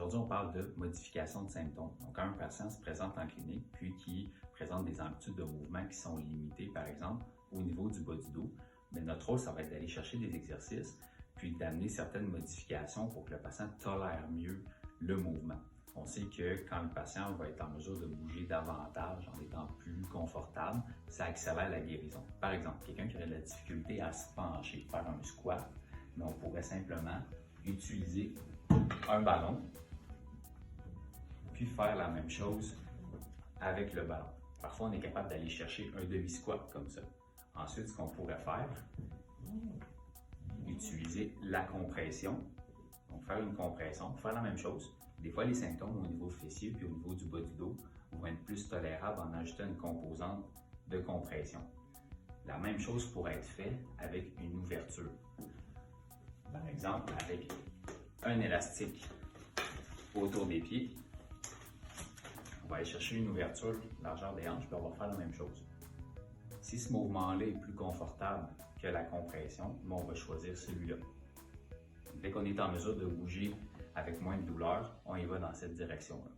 Aujourd'hui, on parle de modification de symptômes. Donc, quand un patient se présente en clinique, puis qui présente des amplitudes de mouvement qui sont limitées, par exemple, au niveau du bas du dos, mais notre rôle, ça va être d'aller chercher des exercices, puis d'amener certaines modifications pour que le patient tolère mieux le mouvement. On sait que quand le patient va être en mesure de bouger davantage en étant plus confortable, ça accélère la guérison. Par exemple, quelqu'un qui aurait de la difficulté à se pencher, faire un squat, mais on pourrait simplement utiliser un ballon, puis faire la même chose avec le ballon. Parfois, on est capable d'aller chercher un demi-squat comme ça. Ensuite, ce qu'on pourrait faire, utiliser la compression. Donc, faire une compression, faire la même chose. Des fois, les symptômes au niveau fessier puis au niveau du bas du dos vont être plus tolérables en ajoutant une composante de compression. La même chose pourrait être faite avec une ouverture. Par exemple, avec un élastique autour des pieds. On va aller chercher une ouverture, largeur des hanches, puis on va faire la même chose. Si ce mouvement-là est plus confortable que la compression, on va choisir celui-là. Dès qu'on est en mesure de bouger avec moins de douleur, on y va dans cette direction-là.